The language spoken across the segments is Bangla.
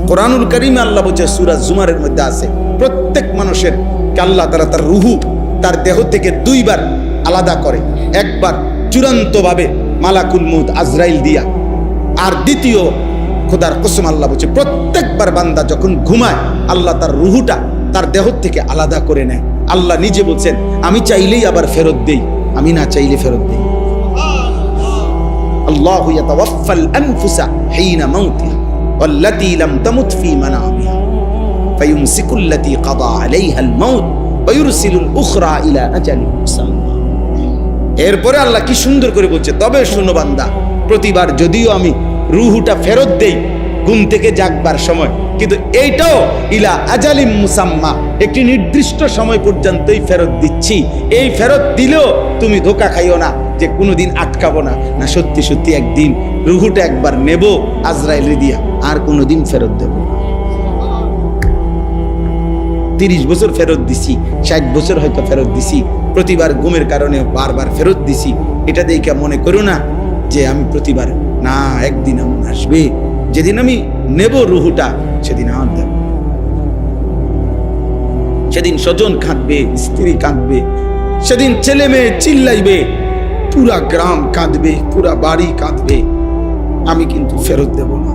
কোরআনুল কারীমে আল্লাহ বলছে, সূরা জুমারের মধ্যে আছে, প্রত্যেক মানুষের কে আল্লাহ তাআলা তার রুহু তার দেহ থেকে দুইবার আলাদা করে। একবার চূড়ান্তভাবে মালাকুল মউত আজরাইল দিয়া, আর দ্বিতীয় খোদার কসম আল্লাহ বলছে প্রত্যেকবার বান্দা যখন ঘুমায় আল্লাহ তার রুহুটা তার দেহ থেকে আলাদা করে নেয়। আল্লাহ নিজে বলছেন, আমি চাইলেই আবার ফেরত দেই, আমি না চাইলে ফেরত দেই। আল্লাহু ইয়াতাওয়াফাল আনফুসা হিনা মাউতিহা ওয়াল্লাতী লাম তামুত ফী মানামিহা ফায়ুমসিকুল্লাতী কাদা আলাইহাল মাউত ওয়া ইউরসিলুল উখরা ইলা আজালিন মুসাম্মা। এরপরে আল্লাহ কি সুন্দর করে বলছে, তবে শোনো বান্দা, প্রতিবার যদিও আমি রুহুটা ফেরত দেই ঘুম থেকে জাগবার সময়, কিন্তু এইটাও ইলা আজালিম মুসাম্মা, একটি নির্দিষ্ট সময় পর্যন্তই ফেরত দিচ্ছি। এই ফেরত দিলেও তুমি ধোঁকা খাইও না যে কোনোদিন আটকাবো না, না সত্যি সত্যি একদিন রুহুটা একবার নেব আজরাইল দিয়া, আর কোনোদিন ফেরত দেব। 30 বছর ফেরত দিছি, 60 বছর হয়তো ফেরত দিছি, প্রতিবার ঘুমের কারণে বারবার ফেরত দিছি। এটা দেখে মনে করো না যে আমি প্রতিবার, না, একদিন এমন আসবে যেদিন আমি নেব রুহুটা, সেদিন আর দেব। সেদিন স্বজন কাঁদবে, স্ত্রী কাঁদবে, সেদিন ছেলে মেয়ে চিল্লাইবে, পুরা গ্রাম কাঁদবে, পুরা বাড়ি কাঁদবে, আমি কিন্তু ফেরত দেব না।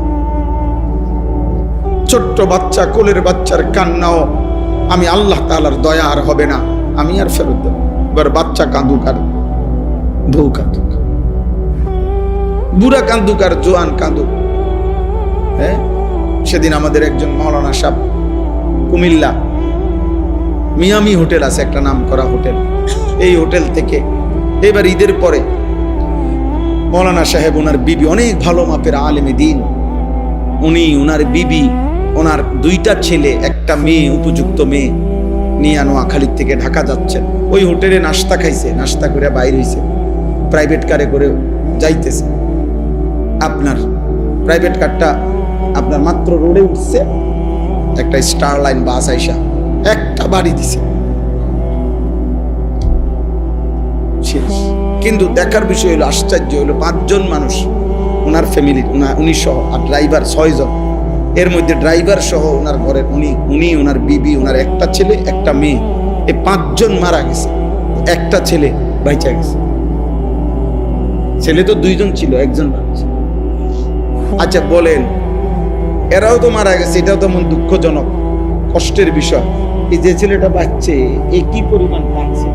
ছোট্ট বাচ্চা, কোলের বাচ্চার কান্নাও আমি আল্লাহ তাআলার দয়া আর হবে না, আমি আর ফেরত দেব। এবার বাচ্চা কাঁদুক আর বউ কাঁদুক, বুড়া কাঁদুক আর জোয়ান কাঁদুক। হ্যাঁ, সেদিন আমাদের একজন মাওলানা সাহেব, কুমিল্লা মিয়ামি হোটেল আছে একটা নাম করা হোটেল, এই হোটেল থেকে এবার ঈদের পরে মাওলানা সাহেব, ওনার বিবি অনেক ভালো মাপের আলেমে দিন, উনি ওনার বিবি, ওনার 2টা ছেলে, একটা মেয়ে, উপযুক্ত মেয়ে নিয়ে নোয়াখালীর থেকে ঢাকা যাচ্ছেন। ওই হোটেলে নাস্তা খাইছে, নাস্তা করে বাইরে হইছে, প্রাইভেট কারে করে যাইতেছে। আপনার প্রাইভেট কারটা আপনার মাত্র রোডে উঠছে, একটা স্টার লাইন বাস আইসা একটা বাড়ি দিছে, শেষ। কিন্তু দেখার বিষয় হলো, আশ্চর্য হলো, 5 জন মানুষ ওনার ফ্যামিলি, উনি সহ, আর ড্রাইভার 6 জন। এর মধ্যে ড্রাইভার সহ ওনার ঘরের উনি, ওনার বিবি, ওনার একটা ছেলে, একটা মেয়ে, এই 5 জন মারা গেছে, একটা ছেলে বাইচা গেছে। ছেলে তো 2 জন ছিল, 1 জন মারা গেছে। আচ্ছা বলেন, এরাও তো মারা গেছে, এটাও তো মন দুঃখজনক, কষ্টের বিষয়। এই যে ছেলেটা বাচ্চে, এ কি পরিমাণ কাঁদছে।